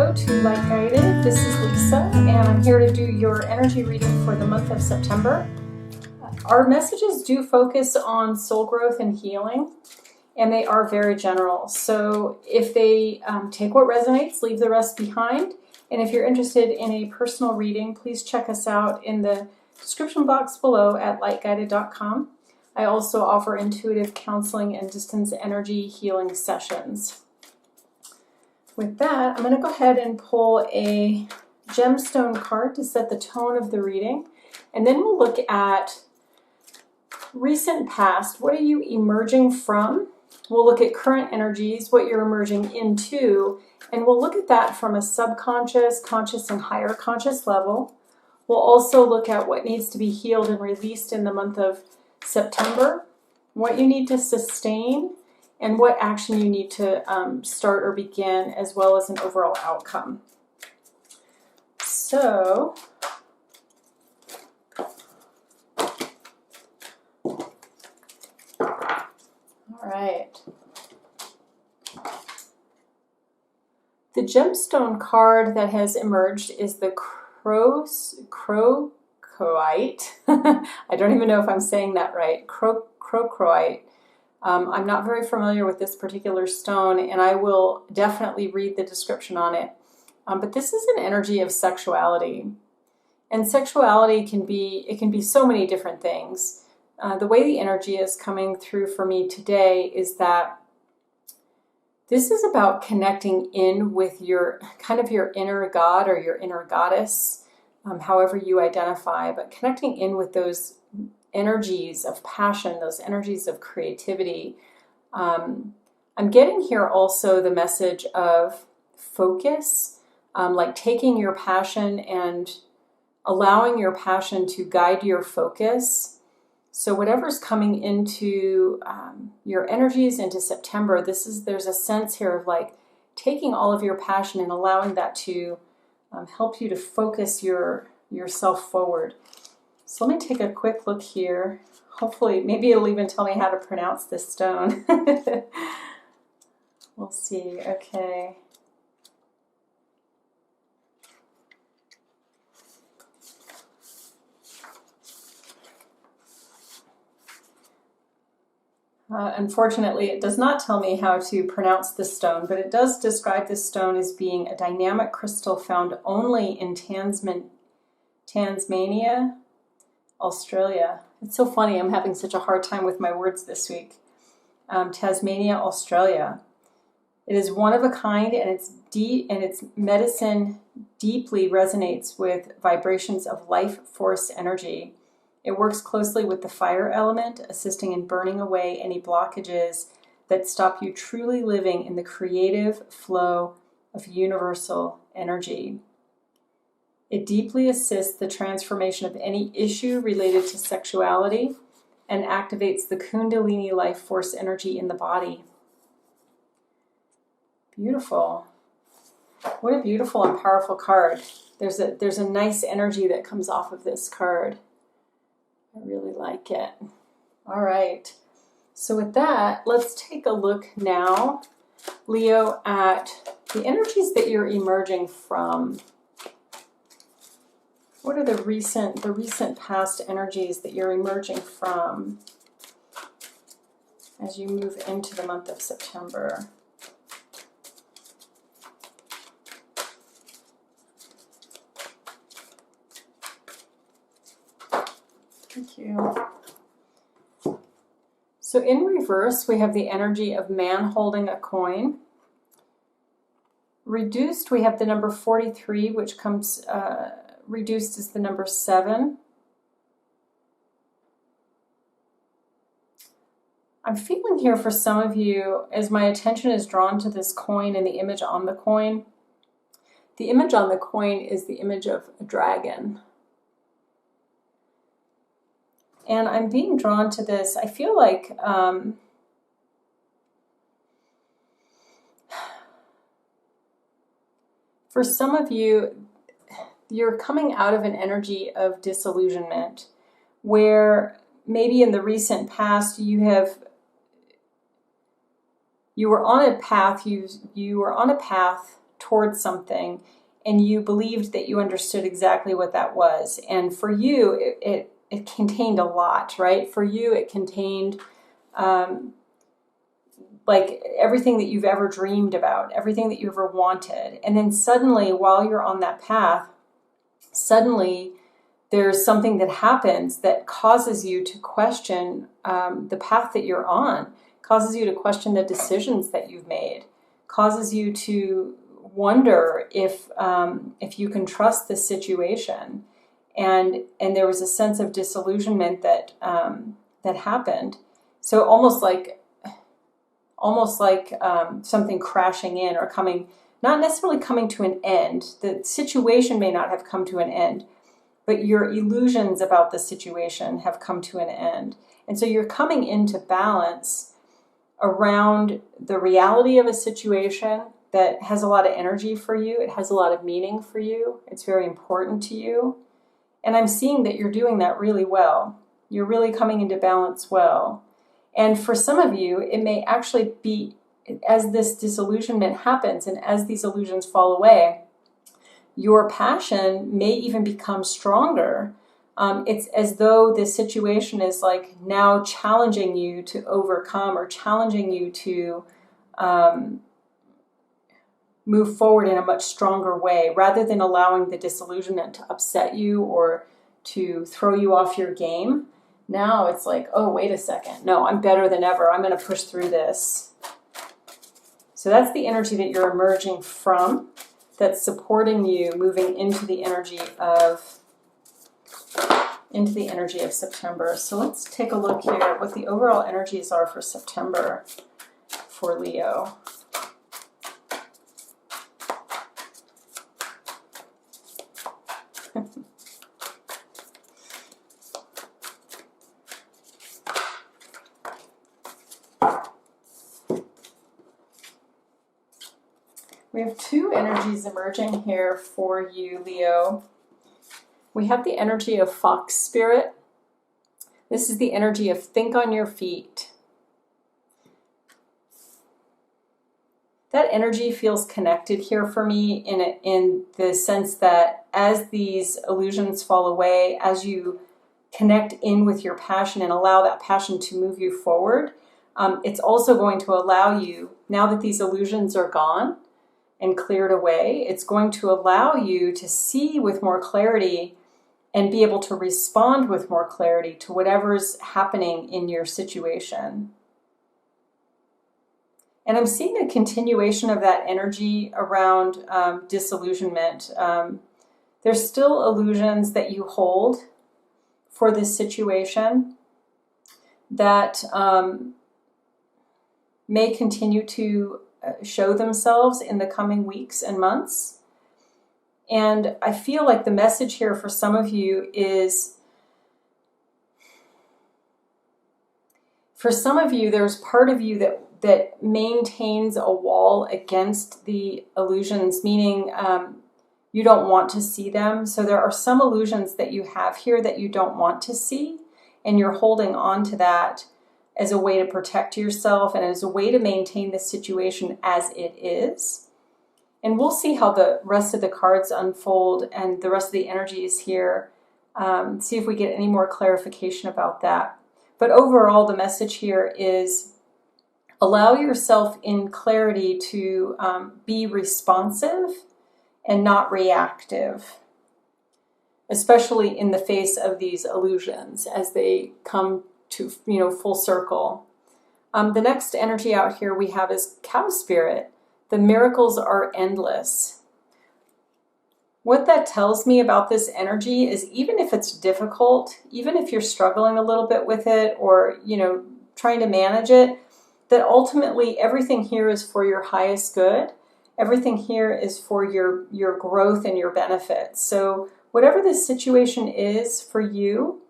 Hello to Light Guided. This is Lisa, and I'm here to do your energy reading for the month of September. Our messages do focus on soul growth and healing, and they are very general. So if they take what resonates, leave the rest behind. And if you're interested in a personal reading, please check us out in the description box below at lightguided.com. I also offer intuitive counseling and distance energy healing sessions. With that, I'm going to go ahead and pull a gemstone card to set the tone of the reading. And then we'll look at recent past. What are you emerging from? We'll look at current energies, what you're emerging into, and we'll look at that from a subconscious, conscious, and higher conscious level. We'll also look at what needs to be healed and released in the month of September, what you need to sustain, and what action you need to start or begin, as well as an overall outcome. So, all right. The gemstone card that has emerged is the Koff-Chapin. I don't even know if I'm saying that right. Koff-Chapin. I'm not very familiar with this particular stone, and I will definitely read the description on it. But this is an energy of sexuality. And sexuality can be so many different things. The way the energy is coming through for me today is that this is about connecting in with your inner god or your inner goddess, however you identify, but connecting in with those energies of passion, those energies of creativity. I'm getting here also the message of focus, like taking your passion and allowing your passion to guide your focus. So whatever's coming into your energies into September, there's a sense here of like taking all of your passion and allowing that to help you to focus yourself forward. So let me take a quick look here. Hopefully, maybe it'll even tell me how to pronounce this stone. We'll see. Okay. Unfortunately, it does not tell me how to pronounce this stone, but it does describe this stone as being a dynamic crystal found only in Tasmania, Australia. It's so funny, I'm having such a hard time with my words this week. Tasmania, Australia. It is one of a kind, and its medicine deeply resonates with vibrations of life force energy. It works closely with the fire element, assisting in burning away any blockages that stop you truly living in the creative flow of universal energy. It deeply assists the transformation of any issue related to sexuality and activates the Kundalini life force energy in the body. Beautiful. What a beautiful and powerful card. There's a nice energy that comes off of this card. I really like it. All right. So with that, let's take a look now, Leo, at the energies that you're emerging from. What are the recent past energies that you're emerging from as you move into the month of September? Thank you. So in reverse, we have the energy of man holding a coin. Reduced, we have the number 43, which comes reduced is the number 7. I'm feeling here for some of you, as my attention is drawn to this coin and the image on the coin. The image on the coin is the image of a dragon. And I'm being drawn to this. I feel like for some of you, you're coming out of an energy of disillusionment where maybe in the recent past you were on a path towards something, and you believed that you understood exactly what that was. And for you, it contained a lot, right? For you, it contained like everything that you've ever dreamed about, everything that you ever wanted. And then suddenly, while you're on that path, suddenly there's something that happens that causes you to question the path that you're on, causes you to question the decisions that you've made, causes you to wonder if you can trust this situation. And there was a sense of disillusionment that happened. So almost like something crashing in or coming, not necessarily coming to an end. The situation may not have come to an end, but your illusions about the situation have come to an end. And so you're coming into balance around the reality of a situation that has a lot of energy for you. It has a lot of meaning for you. It's very important to you. And I'm seeing that you're doing that really well. You're really coming into balance well. And for some of you, it may actually be, as this disillusionment happens and as these illusions fall away, your passion may even become stronger. It's as though this situation is like now challenging you to overcome or challenging you to move forward in a much stronger way, rather than allowing the disillusionment to upset you or to throw you off your game. Now it's like, oh, wait a second. No, I'm better than ever. I'm going to push through this. So that's the energy that you're emerging from, that's supporting you moving into the energy of September. So let's take a look here at what the overall energies are for September for Leo. We have two energies emerging here for you, Leo. We have the energy of Fox Spirit. This is the energy of think on your feet. That energy feels connected here for me in the sense that as these illusions fall away, as you connect in with your passion and allow that passion to move you forward, it's also going to allow you, now that these illusions are gone and cleared away, it's going to allow you to see with more clarity and be able to respond with more clarity to whatever's happening in your situation. And I'm seeing a continuation of that energy around disillusionment. There's still illusions that you hold for this situation that may continue to show themselves in the coming weeks and months. And I feel like the message here for some of you is, for some of you, there's part of you that maintains a wall against the illusions, meaning you don't want to see them. So there are some illusions that you have here that you don't want to see, and you're holding on to that as a way to protect yourself and as a way to maintain the situation as it is. And we'll see how the rest of the cards unfold and the rest of the energies here. See if we get any more clarification about that. But overall, the message here is allow yourself in clarity to be responsive and not reactive, especially in the face of these illusions as they come to, full circle. The next energy out here we have is Cow Spirit. The miracles are endless. What that tells me about this energy is, even if it's difficult, even if you're struggling a little bit with it or, trying to manage it, that ultimately everything here is for your highest good. Everything here is for your growth and your benefit. So whatever this situation is for you,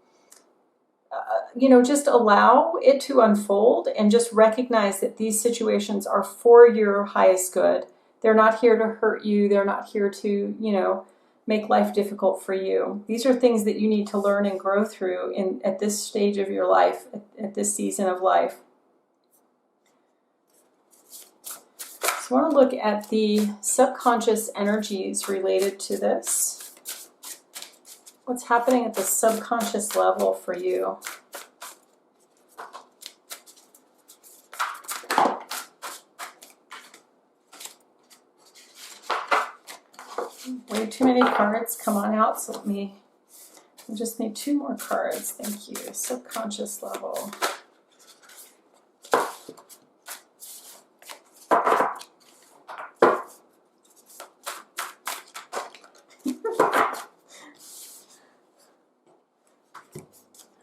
just allow it to unfold and just recognize that these situations are for your highest good. They're not here to hurt you. They're not here to, make life difficult for you. These are things that you need to learn and grow through at this stage of your life, at this season of life. So I want to look at the subconscious energies related to this. What's happening at the subconscious level for you? Way too many cards. Come on out. So I just need 2 more cards. Thank you. Subconscious level.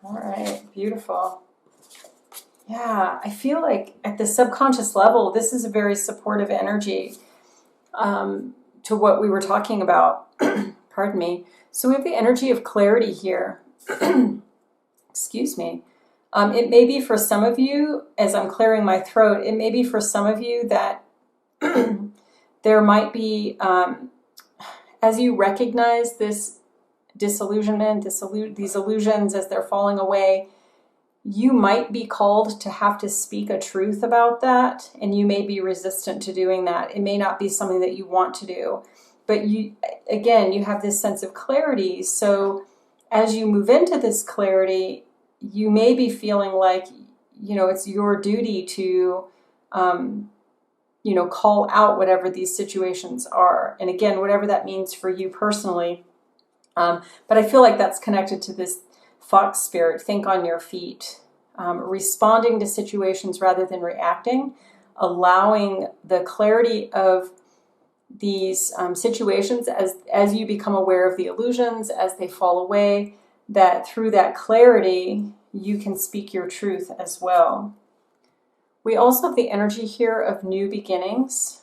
All right, beautiful. Yeah, I feel like at the subconscious level, this is a very supportive energy to what we were talking about. Pardon me. So we have the energy of clarity here. Excuse me. It may be for some of you, as I'm clearing my throat, it may be for some of you that there might be, as you recognize this disillusionment, these illusions as they're falling away, you might be called to have to speak a truth about that, and you may be resistant to doing that. It may not be something that you want to do, but you have this sense of clarity. So as you move into this clarity, you may be feeling like, it's your duty to, call out whatever these situations are. And again, whatever that means for you personally. But I feel like that's connected to this fox spirit. Think on your feet, responding to situations rather than reacting, allowing the clarity of these situations as you become aware of the illusions, as they fall away, that through that clarity, you can speak your truth as well. We also have the energy here of new beginnings.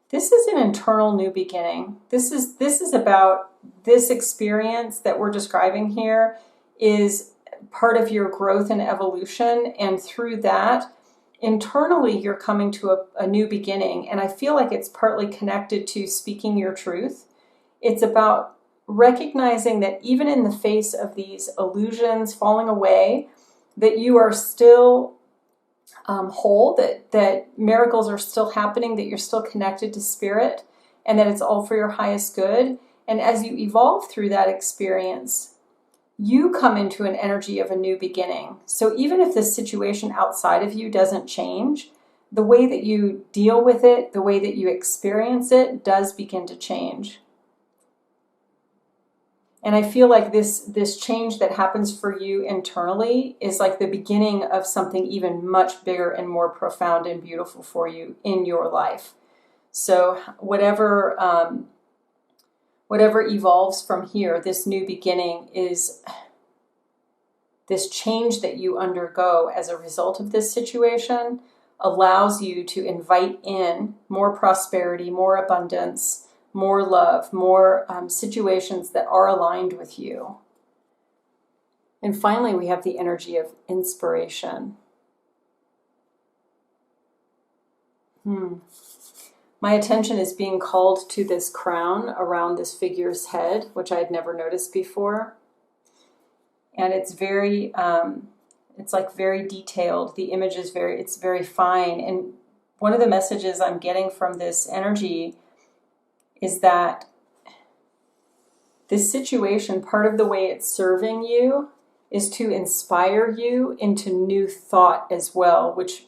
This is an internal new beginning. This is about this experience that we're describing here is part of your growth and evolution. And through that, internally, you're coming to a new beginning. And I feel like it's partly connected to speaking your truth. It's about recognizing that even in the face of these illusions falling away, that you are still whole, that miracles are still happening, that you're still connected to spirit, and that it's all for your highest good. And as you evolve through that experience, you come into an energy of a new beginning. So even if the situation outside of you doesn't change, the way that you deal with it, the way that you experience it does begin to change. And I feel like this change that happens for you internally is like the beginning of something even much bigger and more profound and beautiful for you in your life. So whatever evolves from here, this new beginning is this change that you undergo as a result of this situation allows you to invite in more prosperity, more abundance, more love, more situations that are aligned with you. And finally, we have the energy of inspiration. My attention is being called to this crown around this figure's head, which I had never noticed before. And it's very, it's like very detailed. The image is it's very fine. And one of the messages I'm getting from this energy is that this situation, part of the way it's serving you is to inspire you into new thought as well, which,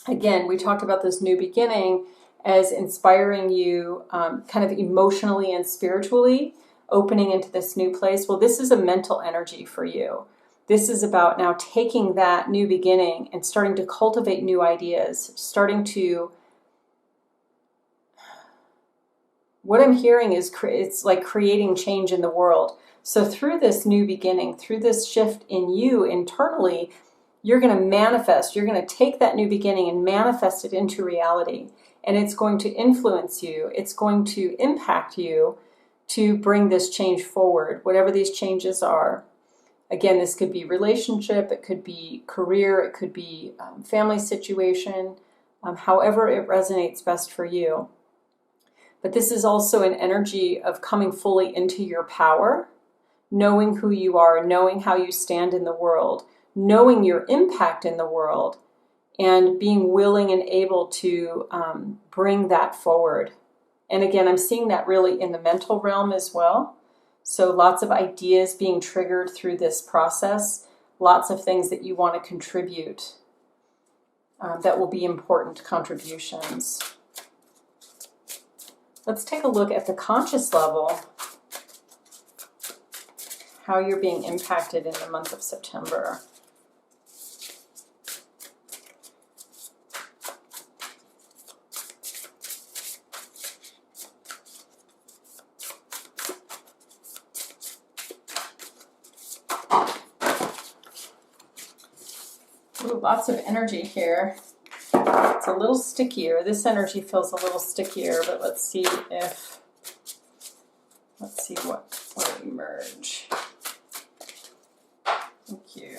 again, we talked about this new beginning as inspiring you kind of emotionally and spiritually, opening into this new place. Well, this is a mental energy for you. This is about now taking that new beginning and starting to cultivate new ideas, starting to... What I'm hearing is it's like creating change in the world. So through this new beginning, through this shift in you internally, you're going to manifest, you're going to take that new beginning and manifest it into reality. And it's going to influence you. It's going to impact you to bring this change forward, whatever these changes are. Again, this could be relationship, it could be career, it could be family situation, however it resonates best for you. But this is also an energy of coming fully into your power, knowing who you are, knowing how you stand in the world, knowing your impact in the world, and being willing and able to bring that forward. And again, I'm seeing that really in the mental realm as well. So lots of ideas being triggered through this process, lots of things that you want to contribute that will be important contributions. Let's take a look at the conscious level, how you're being impacted in the month of September. Ooh, lots of energy here. It's a little stickier. This energy feels a little stickier, but let's see what will emerge. Thank you.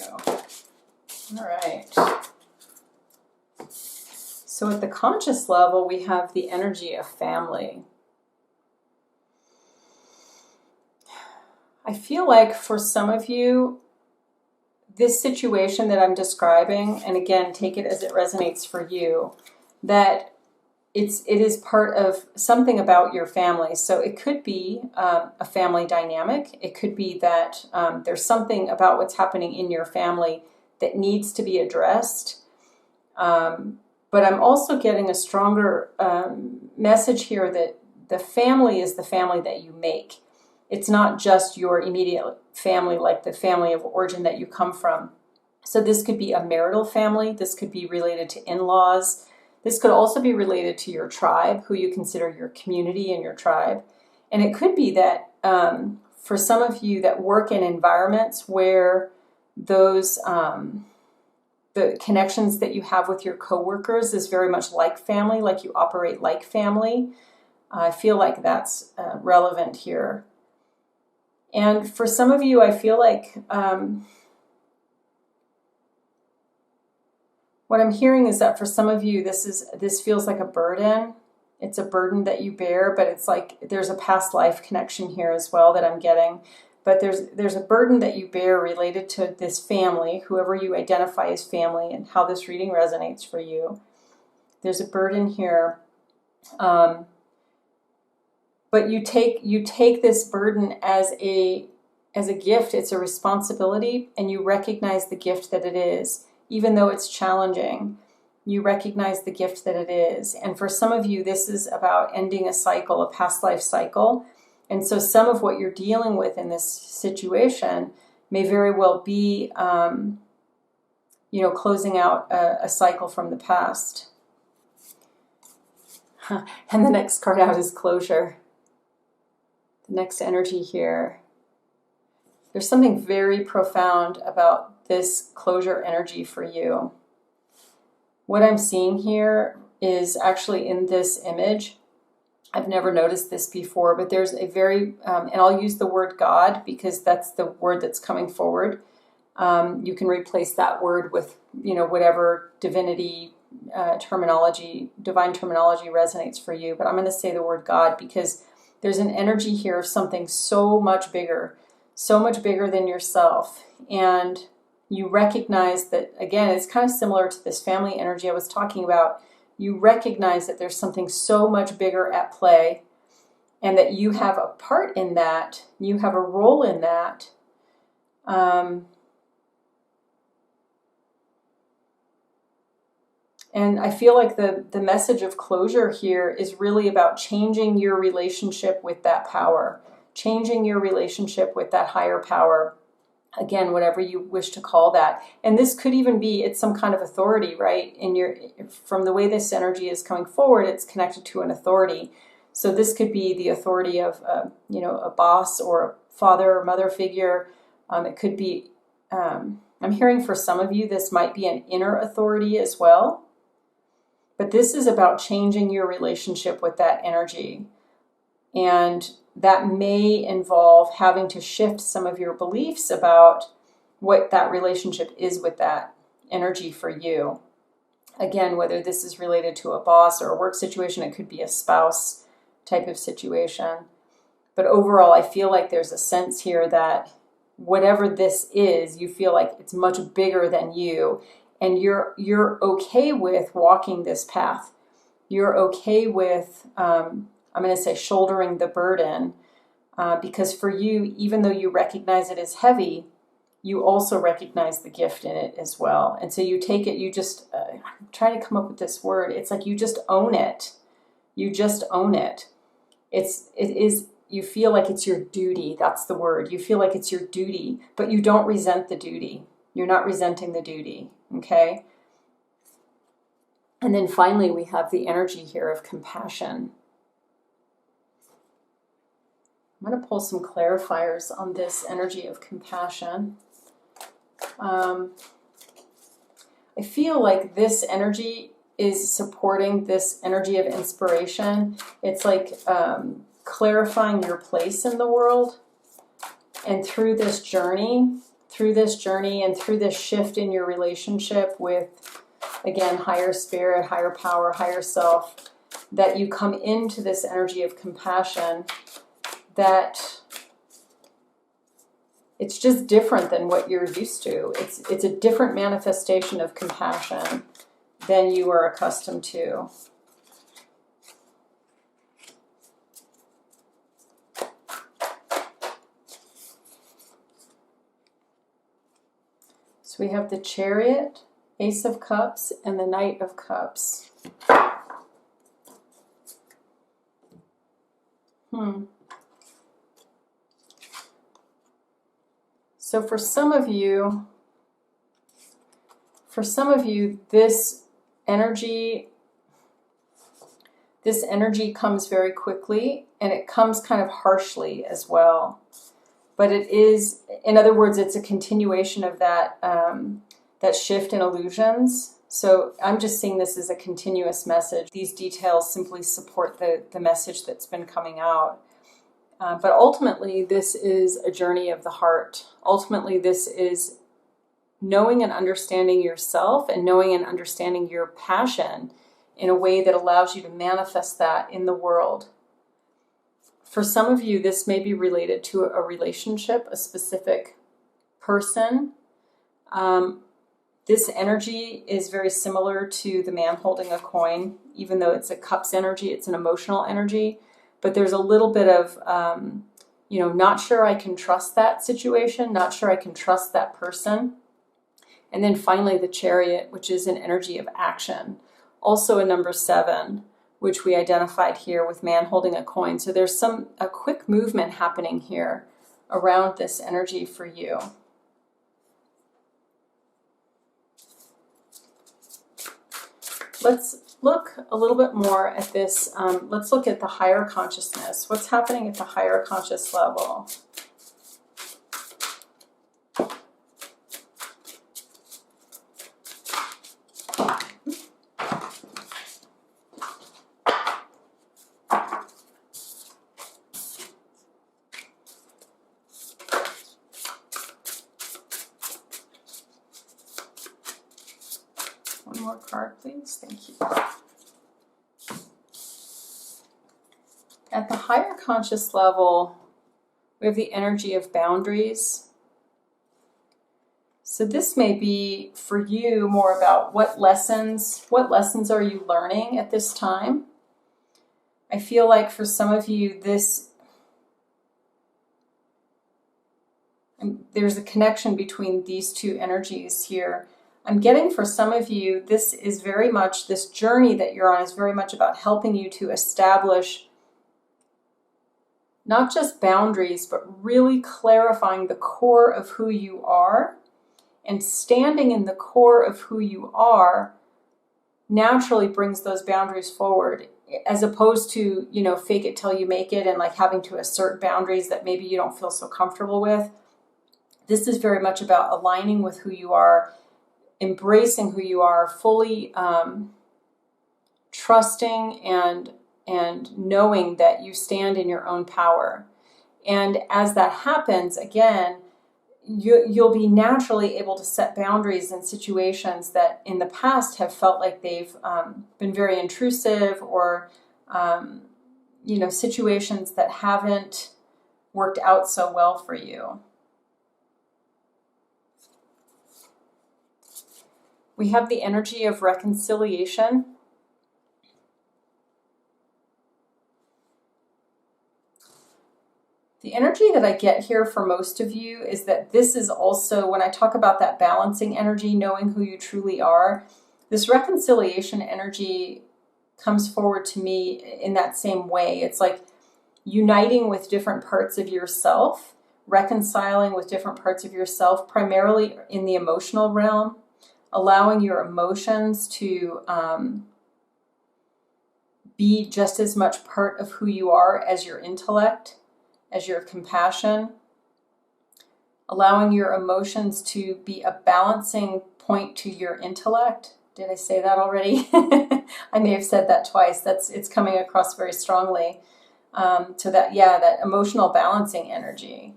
All right. So at the conscious level, we have the energy of family. I feel like for some of you, this situation that I'm describing, and again, take it as it resonates for you, that it is part of something about your family. So it could be a family dynamic. It could be that there's something about what's happening in your family that needs to be addressed. But I'm also getting a stronger message here that the family is the family that you make. It's not just your immediate family, like the family of origin that you come from. So this could be a marital family. This could be related to in-laws. This could also be related to your tribe, who you consider your community and your tribe. And it could be that for some of you that work in environments where those the connections that you have with your coworkers is very much like family, like you operate like family. I feel like that's relevant here. And for some of you, I feel like what I'm hearing is that for some of you, this feels like a burden. It's a burden that you bear, but it's like there's a past life connection here as well that I'm getting. But there's a burden that you bear related to this family, whoever you identify as family, and how this reading resonates for you. There's a burden here. But you take this burden as a gift. It's a responsibility, and you recognize the gift that it is. Even though it's challenging, you recognize the gift that it is. And for some of you, this is about ending a cycle, a past life cycle. And so some of what you're dealing with in this situation may very well be, closing out a cycle from the past. And the next card out is closure. The next energy here. There's something very profound about this closure energy for you. What I'm seeing here is actually in this image. I've never noticed this before, but there's a very, and I'll use the word God because that's the word that's coming forward. You can replace that word with, whatever divinity terminology, divine terminology resonates for you. But I'm going to say the word God because there's an energy here of something so much bigger than yourself. And you recognize that, again, it's kind of similar to this family energy I was talking about. You recognize that there's something so much bigger at play and that you have a part in that. You have a role in that. And I feel like the message of closure here is really about changing your relationship with that power, changing your relationship with that higher power. Again, whatever you wish to call that. And this could even be, it's some kind of authority, right? From the way this energy is coming forward, it's connected to an authority. So this could be the authority of, a boss or a father or mother figure. It could be, I'm hearing for some of you, this might be an inner authority as well. But this is about changing your relationship with that energy. And that may involve having to shift some of your beliefs about what that relationship is with that energy for you. Again, whether this is related to a boss or a work situation, it could be a spouse type of situation. But overall, I feel like there's a sense here that whatever this is, you feel like it's much bigger than you. and you're okay with walking this path. You're okay with, I'm going to say, shouldering the burden, because for you, even though you recognize it as heavy, you also recognize the gift in it as well. And so you take it, you just, I'm trying to come up with this word. It's like you just own it. You just own it. You feel like it's your duty. That's the word. You feel like it's your duty, but you don't resent the duty. You're not resenting the duty, okay? And then finally, we have the energy here of compassion. I'm going to pull some clarifiers on this energy of compassion. I feel like this energy is supporting this energy of inspiration. It's like clarifying your place in the world. And through this journey and through this shift in your relationship with, again, higher spirit, higher power, higher self, that you come into this energy of compassion, that it's just different than what you're used to. It's a different manifestation of compassion than you are accustomed to. So we have the Chariot, Ace of Cups, and the Knight of Cups. So for some of you, this energy comes very quickly, and it comes kind of harshly as well. But it is, in other words, it's a continuation of that that shift in illusions. So I'm just seeing this as a continuous message. These details simply support the message that's been coming out. But ultimately, this is a journey of the heart. Ultimately, this is knowing and understanding yourself and knowing and understanding your passion in a way that allows you to manifest that in the world. For some of you, this may be related to a relationship, a specific person. This energy is very similar to the man holding a coin, even though it's a cups energy, it's an emotional energy. But there's a little bit of, not sure I can trust that situation, not sure I can trust that person. And then finally the Chariot, which is an energy of action. Also a number 7, which we identified here with man holding a coin. So there's a quick movement happening here around this energy for you. Let's look a little bit more at this. Let's look at the higher consciousness. What's happening at the higher conscious level? One more card, please. Thank you. At the higher conscious level, we have the energy of boundaries. So this may be for you more about what lessons are you learning at this time? I feel like for some of you, there's a connection between these two energies here. I'm getting for some of you, this journey that you're on is very much about helping you to establish not just boundaries, but really clarifying the core of who you are, and standing in the core of who you are naturally brings those boundaries forward, as opposed to, fake it till you make it and like having to assert boundaries that maybe you don't feel so comfortable with. This is very much about aligning with who you are, embracing who you are, fully trusting and knowing that you stand in your own power. And as that happens, again, you'll be naturally able to set boundaries in situations that in the past have felt like they've been very intrusive, or situations that haven't worked out so well for you. We have the energy of reconciliation. The energy that I get here for most of you is that this is also, when I talk about that balancing energy, knowing who you truly are, this reconciliation energy comes forward to me in that same way. It's like uniting with different parts of yourself, reconciling with different parts of yourself, primarily in the emotional realm, allowing your emotions to be just as much part of who you are as your intellect, as your compassion, allowing your emotions to be a balancing point to your intellect. Did I say that already? I may have said that twice. It's coming across very strongly. To that, yeah, that emotional balancing energy.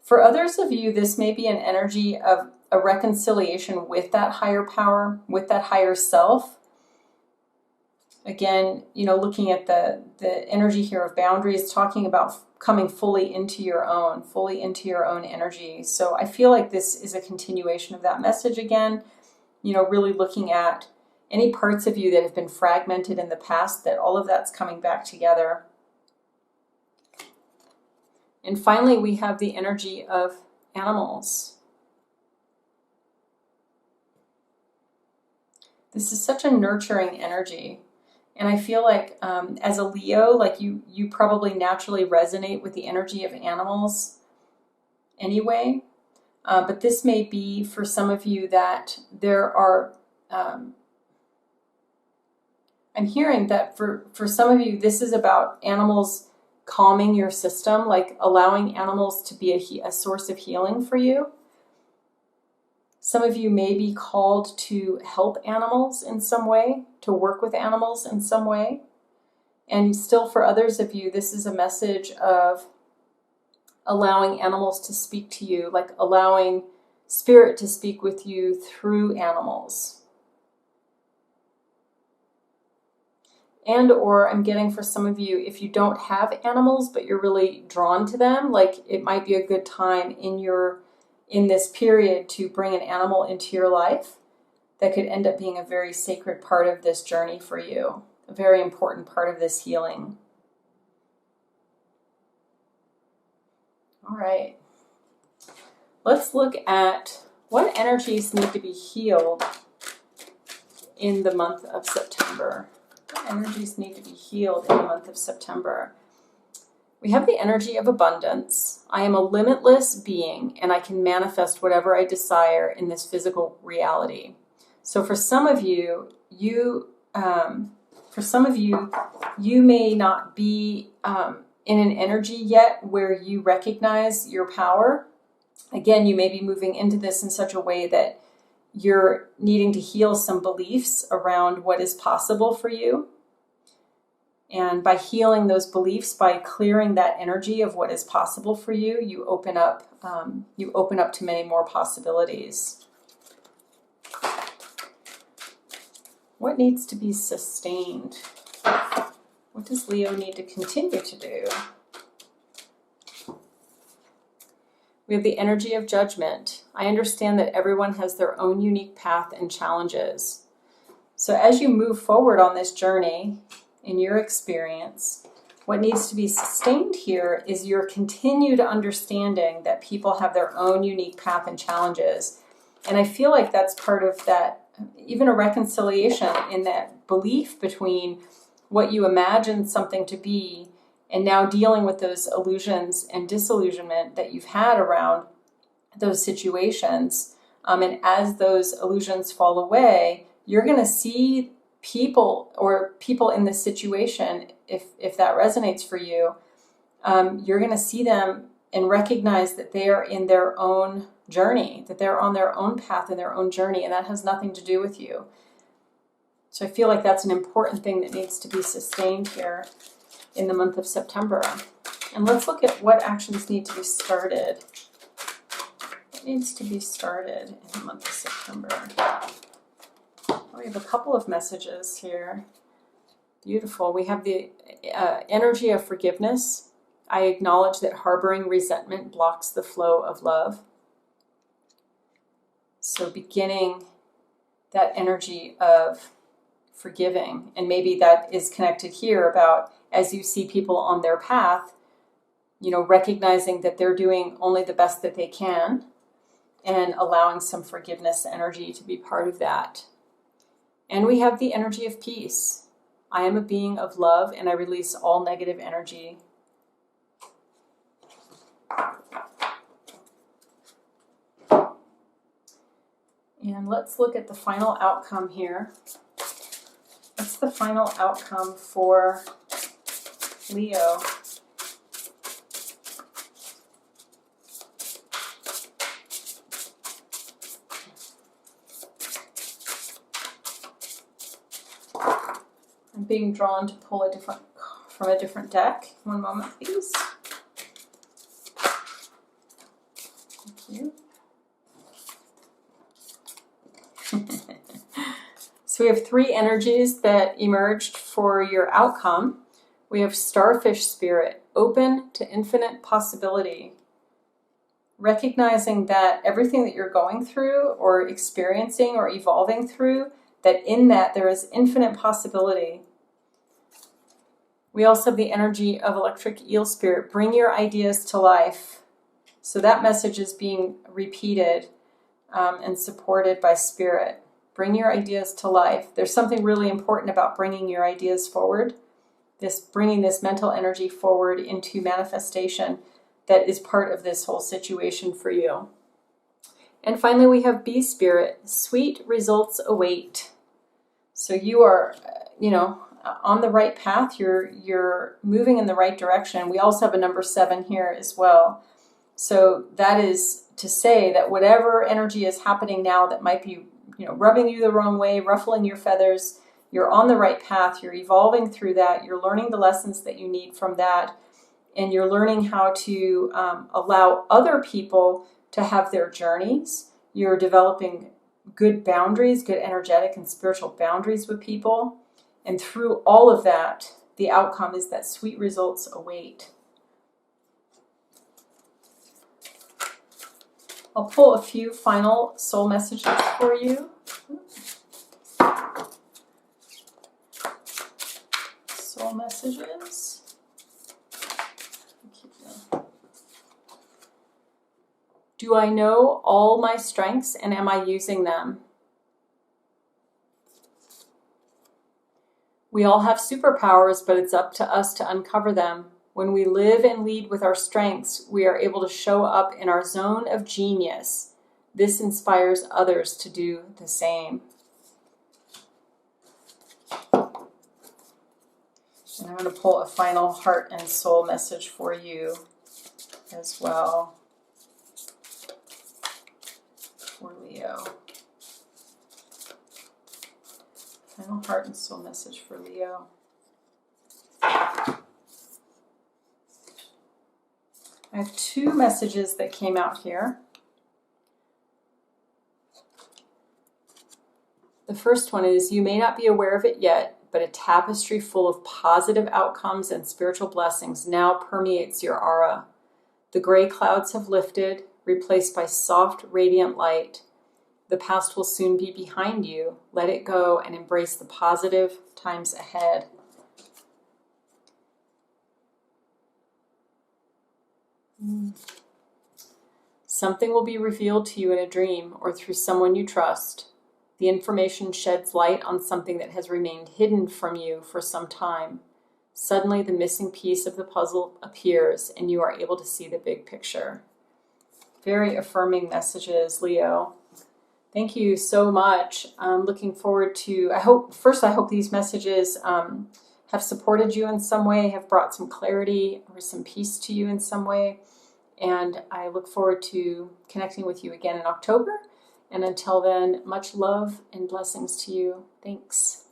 For others of you, this may be an energy of a reconciliation with that higher power, with that higher self. Again, you know, looking at the energy here of boundaries, talking about coming fully into your own energy. So I feel like this is a continuation of that message again, you know, really looking at any parts of you that have been fragmented in the past, that all of that's coming back together. And finally, we have the energy of animals. This is such a nurturing energy. And I feel like as a Leo, like you probably naturally resonate with the energy of animals anyway. But this may be for some of you that there are, I'm hearing that for some of you, this is about animals calming your system, like allowing animals to be a source of healing for you. Some of you may be called to help animals in some way, to work with animals in some way. And still for others of you, this is a message of allowing animals to speak to you, like allowing spirit to speak with you through animals. And or I'm getting for some of you, if you don't have animals, but you're really drawn to them, like it might be a good time in this period to bring an animal into your life that could end up being a very sacred part of this journey for you, a very important part of this healing. All right. Let's look at what energies need to be healed in the month of September. What energies need to be healed in the month of September? We have the energy of abundance. I am a limitless being and I can manifest whatever I desire in this physical reality. So for some of you, you may not be in an energy yet where you recognize your power. Again, you may be moving into this in such a way that you're needing to heal some beliefs around what is possible for you. And by healing those beliefs, by clearing that energy of what is possible for you, you open up to many more possibilities. What needs to be sustained? What does Leo need to continue to do? We have the energy of judgment. I understand that everyone has their own unique path and challenges. So as you move forward on this journey, in your experience, what needs to be sustained here is your continued understanding that people have their own unique path and challenges. And I feel like that's part of that, even a reconciliation in that belief between what you imagined something to be and now dealing with those illusions and disillusionment that you've had around those situations. And as those illusions fall away, you're going to see people in this situation, if that resonates for you, you're going to see them and recognize that they are in their own journey, that they're on their own path and their own journey, and that has nothing to do with you. So I feel like that's an important thing that needs to be sustained here in the month of September. And let's look at what actions need to be started. What needs to be started in the month of September? We have a couple of messages here. Beautiful. We have the energy of forgiveness. I acknowledge that harboring resentment blocks the flow of love. So beginning that energy of forgiving, and maybe that is connected here about as you see people on their path, you know, recognizing that they're doing only the best that they can and allowing some forgiveness energy to be part of that. And we have the energy of peace. I am a being of love and I release all negative energy. And let's look at the final outcome here. What's the final outcome for Leo? I'm being drawn to pull from a different deck. One moment, please. Thank you. So we have three energies that emerged for your outcome. We have Starfish Spirit, open to infinite possibility. Recognizing that everything that you're going through or experiencing or evolving through, that in that there is infinite possibility. We also have the energy of Electric Eel Spirit, bring your ideas to life. So that message is being repeated and supported by Spirit. Bring your ideas to life. There's something really important about bringing your ideas forward. Bringing this mental energy forward into manifestation that is part of this whole situation for you. And finally, we have Bee Spirit. Sweet results await. So you are, you know, on the right path. You're moving in the right direction. We also have a number 7 here as well. So that is to say that whatever energy is happening now that might be, you know, rubbing you the wrong way, ruffling your feathers, you're on the right path. You're evolving through that. You're learning the lessons that you need from that. And you're learning how to allow other people to have their journeys. You're developing good boundaries, good energetic and spiritual boundaries with people. And through all of that, the outcome is that sweet results await. I'll pull a few final soul messages for you. Soul messages. Do I know all my strengths and am I using them? We all have superpowers, but it's up to us to uncover them. When we live and lead with our strengths, we are able to show up in our zone of genius. This inspires others to do the same. And I'm going to pull a final heart and soul message for you as well. For Leo. Final heart and soul message for Leo. I have 2 messages that came out here. The first one is, you may not be aware of it yet, but a tapestry full of positive outcomes and spiritual blessings now permeates your aura. The gray clouds have lifted, replaced by soft, radiant light. The past will soon be behind you. Let it go and embrace the positive times ahead. Something will be revealed to you in a dream or through someone you trust. The information sheds light on something that has remained hidden from you for some time. Suddenly, the missing piece of the puzzle appears and you are able to see the big picture. Very affirming messages, Leo. Thank you so much. I'm looking forward to, I hope these messages have supported you in some way, have brought some clarity or some peace to you in some way. And I look forward to connecting with you again in October. And until then, much love and blessings to you. Thanks.